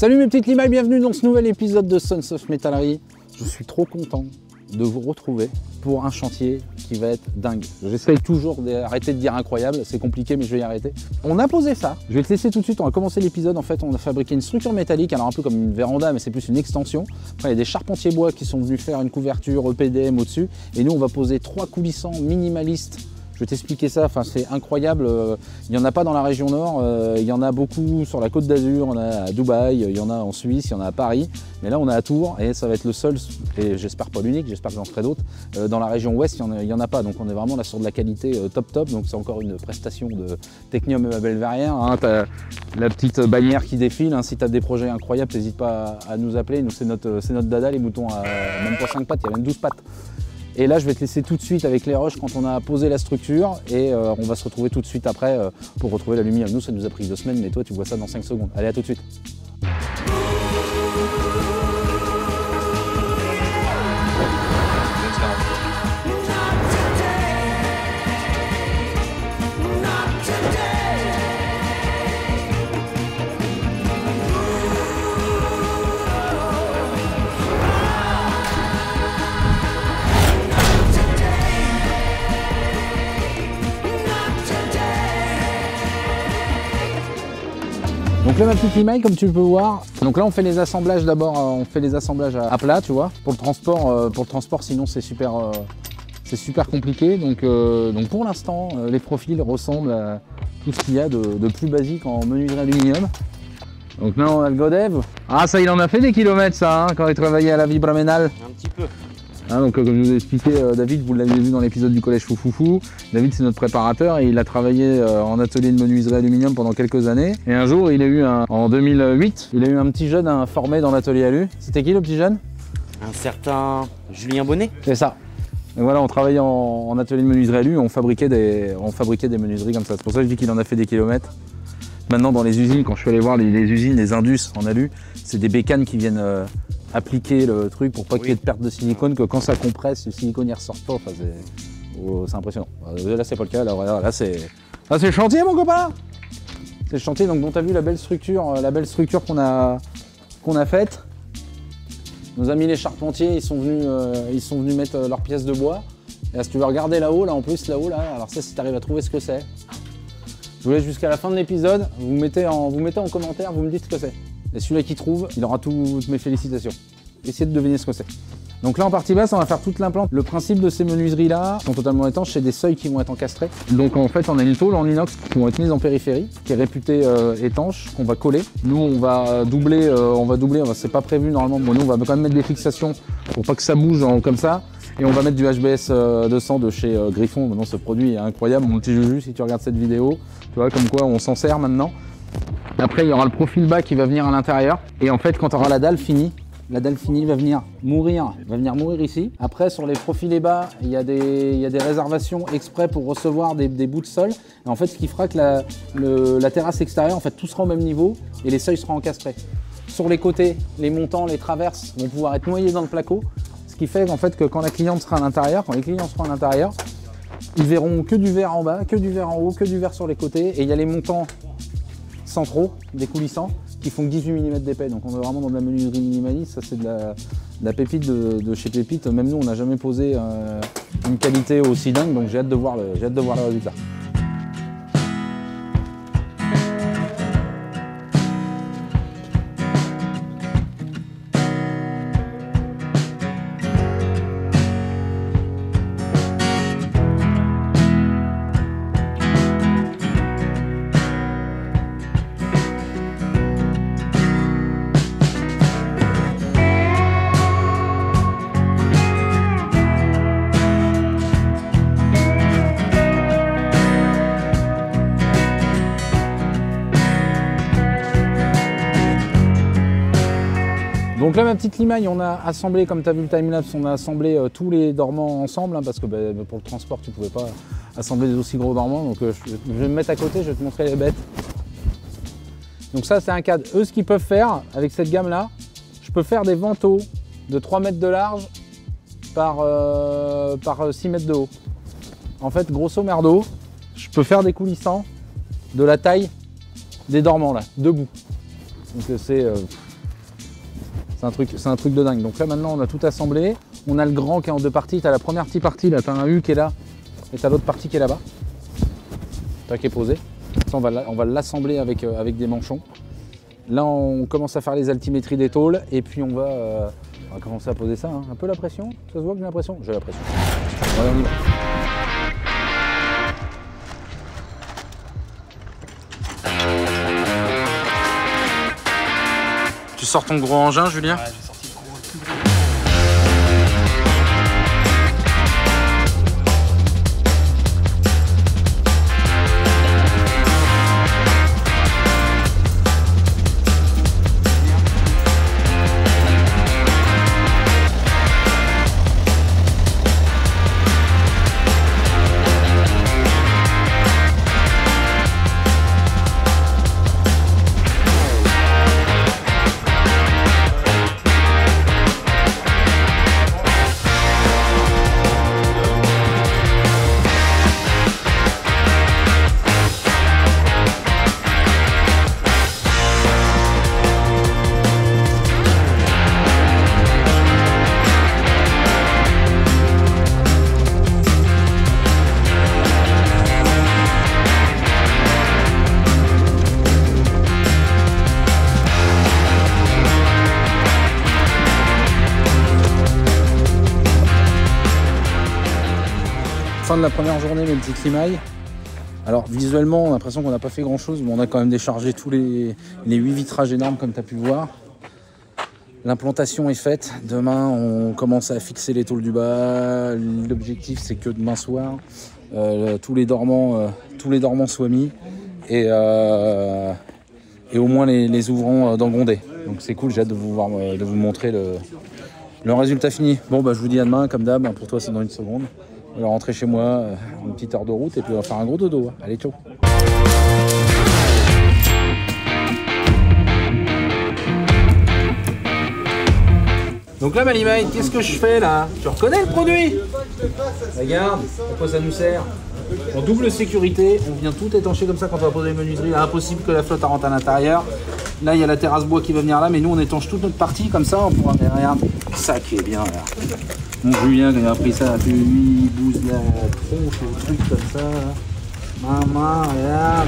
Salut mes petites limailles, bienvenue dans ce nouvel épisode de Sons of Metallery. Je suis trop content de vous retrouver pour un chantier qui va être dingue. J'essaye toujours d'arrêter de dire incroyable, c'est compliqué mais je vais y arrêter. On a posé ça, je vais te laisser tout de suite, on va commencer l'épisode. En fait on a fabriqué une structure métallique, alors un peu comme une véranda mais c'est plus une extension. Après il y a des charpentiers bois qui sont venus faire une couverture EPDM au-dessus. Et nous on va poser 3 coulissants minimalistes. Je vais t'expliquer ça, enfin, c'est incroyable, il n'y en a pas dans la région nord, il y en a beaucoup sur la côte d'Azur, on a à Dubaï, il y en a en Suisse, il y en a à Paris, mais là on est à Tours et ça va être le seul, et j'espère pas l'unique, j'espère que j'en ferai d'autres, dans la région ouest il n'y en a pas, donc on est vraiment là sur de la qualité top, donc c'est encore une prestation de Technium et Mabel Verrières, hein, t'as la petite bannière qui défile, hein, si tu as des projets incroyables, n'hésite pas à nous appeler, nous c'est notre dada, les moutons à même pas 5 pattes, il y a même 12 pattes. Et là, je vais te laisser tout de suite avec les rushs quand on a posé la structure et on va se retrouver tout de suite après pour retrouver l'aluminium. Nous, ça nous a pris 2 semaines, mais toi, tu vois ça dans 5 secondes. Allez, à tout de suite. Donc là ma petite limaille, comme tu peux voir, donc là on fait les assemblages d'abord, on fait les assemblages à plat, tu vois, pour le transport sinon c'est super compliqué. Donc pour l'instant les profils ressemblent à tout ce qu'il y a de plus basique en menuiserie aluminium. Donc là on a le Godev. Ah ça il en a fait des kilomètres ça, hein, quand il travaillait à la Vibraménal. Un petit peu. Hein, donc comme je vous ai expliqué, David, vous l'avez vu dans l'épisode du collège Foufoufou, David c'est notre préparateur et il a travaillé en atelier de menuiserie aluminium pendant quelques années. Et un jour il a eu en 2008, il a eu un petit jeune formé dans l'atelier alu. C'était qui le petit jeune? Un certain Julien Bonnet. C'est ça. Et voilà, on travaillait en atelier de menuiserie alu, on fabriquait des menuiseries comme ça. C'est pour ça que je dis qu'il en a fait des kilomètres. Maintenant dans les usines, quand je suis allé voir les usines, les Indus en alu, c'est des bécanes qui viennent appliquer le truc pour pas qu'il y ait de perte de silicone, que quand ça compresse, le silicone n'y ressort pas. Enfin, c'est impressionnant. Là c'est pas le cas, là c'est le chantier mon copain. C'est le chantier, donc bon t'as vu la belle structure qu'on a faite. Nos amis les charpentiers, ils sont venus mettre leurs pièces de bois. Et là, si tu veux regarder là-haut, là en plus là-haut, là, alors ça si tu arrives à trouver ce que c'est. Je vous laisse jusqu'à la fin de l'épisode, vous mettez en commentaire, vous me dites ce que c'est. Et celui-là qui trouve, il aura toutes mes félicitations. Essayez de deviner ce que c'est. Donc là en partie basse, on va faire toute l'implante. Le principe de ces menuiseries-là sont totalement étanches, c'est des seuils qui vont être encastrés. Donc en fait on a une tôle en inox qui vont être mise en périphérie, qui est réputée étanche, qu'on va coller. Nous on va doubler, c'est pas prévu normalement, bon, nous on va quand même mettre des fixations pour pas que ça bouge comme ça. Et on va mettre du HBS 200 de chez Griffon. Maintenant ce produit est incroyable, mon petit Juju, si tu regardes cette vidéo, tu vois comme quoi on s'en sert maintenant. Après il y aura le profil bas qui va venir à l'intérieur. Et en fait quand tu auras la dalle finie va venir mourir ici. Après sur les profilés bas, il y a des réservations exprès pour recevoir des bouts de sol. Et en fait ce qui fera que la terrasse extérieure, en fait tout sera au même niveau et les seuils seront encastrés. Sur les côtés, les montants, les traverses vont pouvoir être noyés dans le placo. Ce qui fait qu'en fait que quand la cliente sera à l'intérieur, ils verront que du verre en bas, que du verre en haut, que du verre sur les côtés. Et il y a les montants centraux, des coulissants, qui font 18 mm d'épais. Donc on est vraiment dans de la menuiserie minimaliste. Ça c'est de la pépite de chez Pépite. Même nous on n'a jamais posé une qualité aussi dingue. Donc j'ai hâte de voir le résultat. Donc là ma petite limaille, on a assemblé, comme tu as vu le timelapse, on a assemblé tous les dormants ensemble, hein, parce que pour le transport tu ne pouvais pas assembler des aussi gros dormants. Donc je vais me mettre à côté, je vais te montrer les bêtes. Donc ça c'est un cadre. Eux ce qu'ils peuvent faire avec cette gamme là, je peux faire des vantaux de 3 mètres de large par 6 mètres de haut. En fait grosso merdo, je peux faire des coulissants de la taille des dormants là, debout. Donc c'est C'est un truc de dingue. Donc là maintenant on a tout assemblé. On a le grand qui est en 2 parties. Tu as la première petite partie, là tu as un U qui est là. Et tu as l'autre partie qui est là-bas. Qui est posé. Ça, on va l'assembler avec des manchons. Là on commence à faire les altimétries des tôles. Et puis on va commencer à poser ça. Hein. Un peu la pression. Ça se voit que j'ai la pression? J'ai la pression. Voilà, on y va. Tu sors ton gros engin, Julien? Ouais, j'ai sorti le gros. Fin de la première journée, mes petits climailles. Alors visuellement, on a l'impression qu'on n'a pas fait grand chose, mais on a quand même déchargé tous les 8 vitrages énormes comme tu as pu voir. L'implantation est faite. Demain, on commence à fixer les tôles du bas. L'objectif, c'est que demain soir, tous les dormants soient mis et au moins les ouvrants d'Angondé. Donc c'est cool, j'ai hâte de vous montrer le résultat fini. Bon, bah, je vous dis à demain, comme d'hab. Pour toi, c'est dans une seconde. On va rentrer chez moi, une petite heure de route, et puis on va faire un gros dodo. Allez, ciao. Donc là, Malimay, qu'est-ce que je fais là? Tu reconnais le produit? Regarde, à quoi ça nous sert? En double sécurité, on vient tout étancher comme ça quand on va poser les menuiseries. Impossible que la flotte rentre à l'intérieur. Là, il y a la terrasse bois qui va venir là, mais nous, on étanche toute notre partie comme ça. On pourra faire, regarde, ça qui est bien là. Mon Julien, quand il a pris ça, lui, il bouse la tronche ou le truc comme ça. Maman, regarde.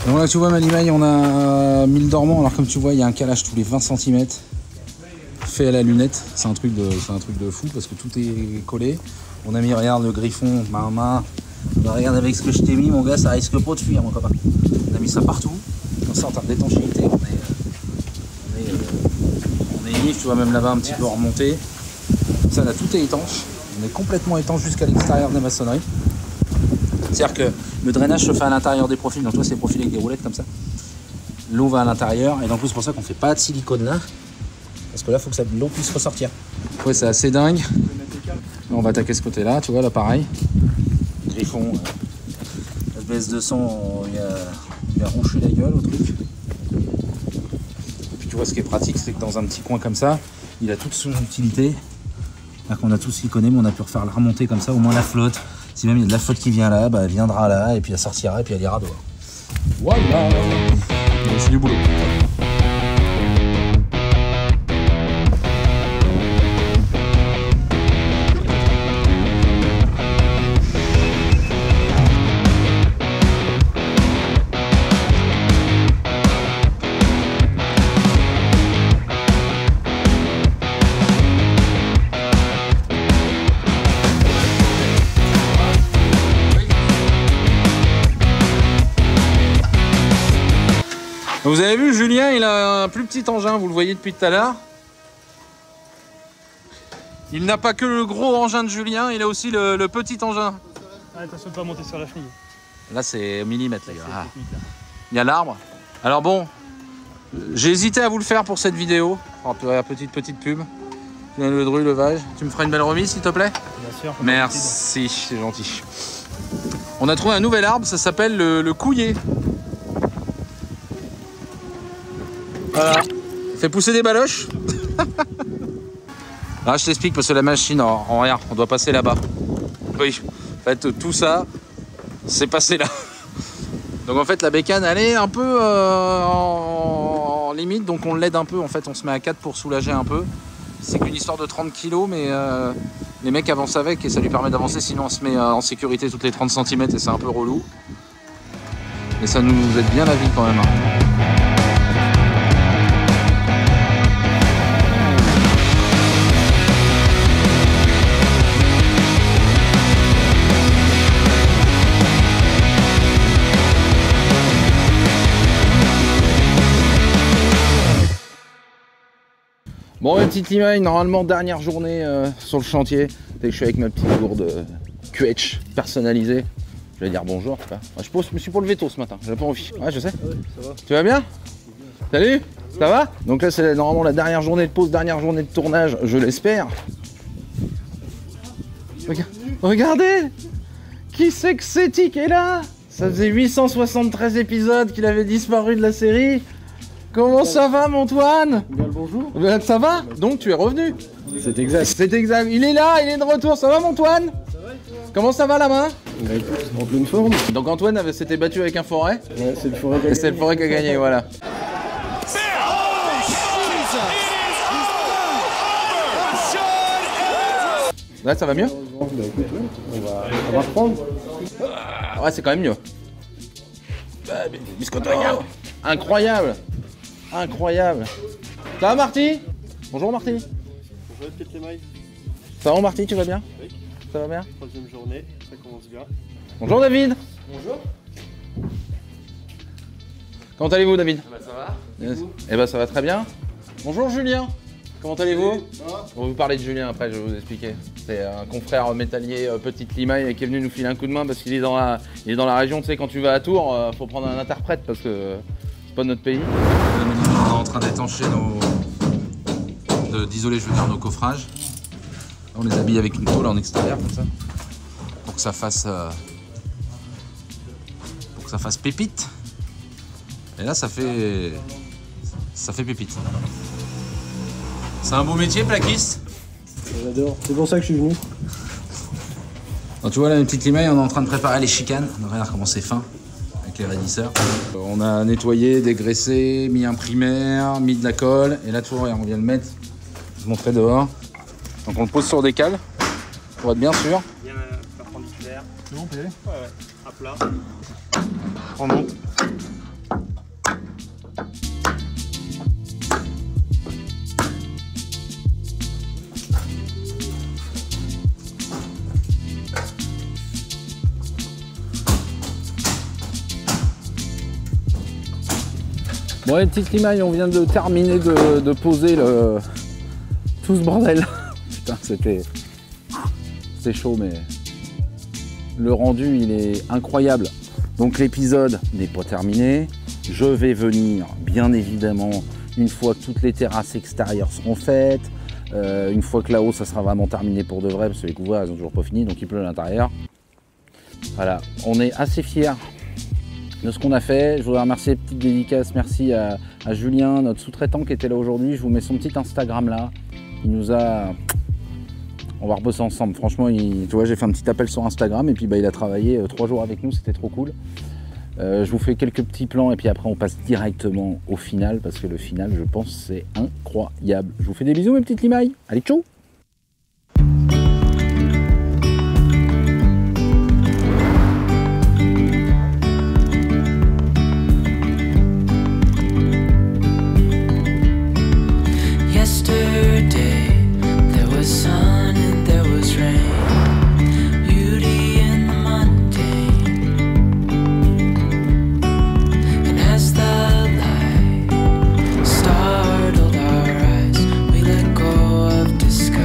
Donc là tu vois Malimay, on a 1000 dormants, alors comme tu vois il y a un calage tous les 20 cm fait à la lunette, c'est un truc de fou parce que tout est collé. On a mis, regarde le griffon, maman, regarde avec ce que je t'ai mis mon gars, ça risque pas de fuir mon copain. On a mis ça partout, comme ça en termes d'étanchéité on est unique, tu vois même là-bas un petit peu remonté. Ça là tout est étanche, on est complètement étanche jusqu'à l'extérieur des maçonneries. C'est-à-dire que le drainage se fait à l'intérieur des profils, donc toi c'est profilé avec des roulettes comme ça. L'eau va à l'intérieur, et donc c'est pour ça qu'on fait pas de silicone là, parce que là il faut que l'eau puisse ressortir. Ouais, c'est assez dingue. Là, on va attaquer ce côté-là, tu vois là pareil. Griffon, SBS200, il a ronché la gueule au truc. Et puis tu vois ce qui est pratique, c'est que dans un petit coin comme ça, il a toute son utilité. Là qu'on a tout siliconé, mais on a pu refaire la remontée comme ça, au moins la flotte. Si même il y a de la flotte qui vient là, bah, elle viendra là, et puis elle sortira, et puis elle ira dehors. Voilà. C'est du boulot. Vous avez vu, Julien, il a un plus petit engin, vous le voyez depuis tout à l'heure. Il n'a pas que le gros engin de Julien, il a aussi le petit engin. Ah, attention de ne pas monter sur la chenille. Là, c'est au millimètre, les gars. Ah. Il y a l'arbre. Alors bon, j'ai hésité à vous le faire pour cette vidéo. La petite pub. Le dru, levage. Tu me feras une belle remise, s'il te plaît? Bien sûr. Merci, c'est gentil. On a trouvé un nouvel arbre, ça s'appelle le couillet. Fais pousser des baloches. Ah, je t'explique parce que la machine, regarde, on doit passer là-bas. Oui, en fait, tout ça, c'est passé là. Donc en fait, la bécane, elle est un peu en limite, donc on l'aide un peu. En fait, on se met à 4 pour soulager un peu. C'est qu'une histoire de 30 kg, mais les mecs avancent avec et ça lui permet d'avancer. Sinon, on se met en sécurité toutes les 30 cm et c'est un peu relou. Mais ça nous aide bien la vie quand même. Bon, une petite image, normalement dernière journée sur le chantier. Dès que je suis avec ma petite gourde QH personnalisée. Je vais dire bonjour. Je me suis pour le veto ce matin, j'avais pas envie. Ouais, je sais. Ouais, ça va. Tu vas bien? Salut, ça va? Donc là, c'est normalement la dernière journée de pause, dernière journée de tournage, je l'espère. Regardez! Qui c'est que c'est qui est là? Ça faisait 873 épisodes qu'il avait disparu de la série. Comment ça va, mon Antoine? Bien le bonjour. Ça va? Donc tu es revenu? C'est exact. C'est exact. Il est là, il est de retour. Ça va, mon Antoine? Ça va et toi? Comment ça va la main? Bah écoute, en pleine forme. Donc Antoine s'était battu avec un forêt. Ouais, c'est le forêt qui a Et c'est le forêt qui a gagné, voilà. Là, ça va mieux? Bah écoute, ouais, on va reprendre. Ouais, c'est quand même mieux. Biscotto. Incroyable. Incroyable. Ça va, Marty? Bonjour, Marty. Bonjour, peut-être les mailles. Ça va, Marty? Tu vas bien? Oui. Ça va bien? Troisième journée, ça commence bien. Bonjour, David. Bonjour. Comment allez-vous, David? Ça va? Eh ben, ça va très bien. Bonjour, Julien. Comment allez-vous? Ça va? On va vous parler de Julien après, je vais vous expliquer. C'est un confrère métallier Petite Limaille qui est venu nous filer un coup de main parce qu'il est dans la région. Tu sais, quand tu vas à Tours, faut prendre un interprète parce que c'est pas notre pays. On est en train d'étancher d'isoler, je veux dire, nos coffrages. On les habille avec une tôle en extérieur comme ça, pour que ça fasse pépite. Et là, ça fait pépite. C'est un beau métier, plaquiste. J'adore, c'est pour ça que je suis venu. Donc, tu vois là, une petite limaille, on est en train de préparer les chicanes. Donc, regarde comment c'est fin avec les raidisseurs. On a nettoyé, dégraissé, mis un primaire, mis de la colle. Et là, tu vois, on vient le mettre. Je vais te montrer dehors. Donc on le pose sur des cales pour être bien sûr. Bien faire prendre du clair. C'est bon, PV? Ouais, à plat. On monte. Bon, les petites limailles, on vient de terminer de poser tout ce bordel. Putain, c'était chaud, mais le rendu, il est incroyable. Donc l'épisode n'est pas terminé. Je vais venir, bien évidemment, une fois que toutes les terrasses extérieures seront faites, une fois que là-haut, ça sera vraiment terminé pour de vrai, parce que les couverts, ils n'ont toujours pas fini, donc il pleut à l'intérieur. Voilà, on est assez fiers de ce qu'on a fait. Je voudrais remercier, petite dédicace, merci à Julien, notre sous-traitant qui était là aujourd'hui. Je vous mets son petit Instagram là. Il nous a... On va rebosser ensemble. Franchement, tu vois, j'ai fait un petit appel sur Instagram et puis bah, il a travaillé 3 jours avec nous, c'était trop cool. Je vous fais quelques petits plans et puis après on passe directement au final parce que le final, je pense, c'est incroyable. Je vous fais des bisous mes petites limailles. Allez, ciao! Startled our eyes, we let go of disguise.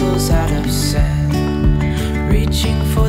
syllables out of sand, reaching for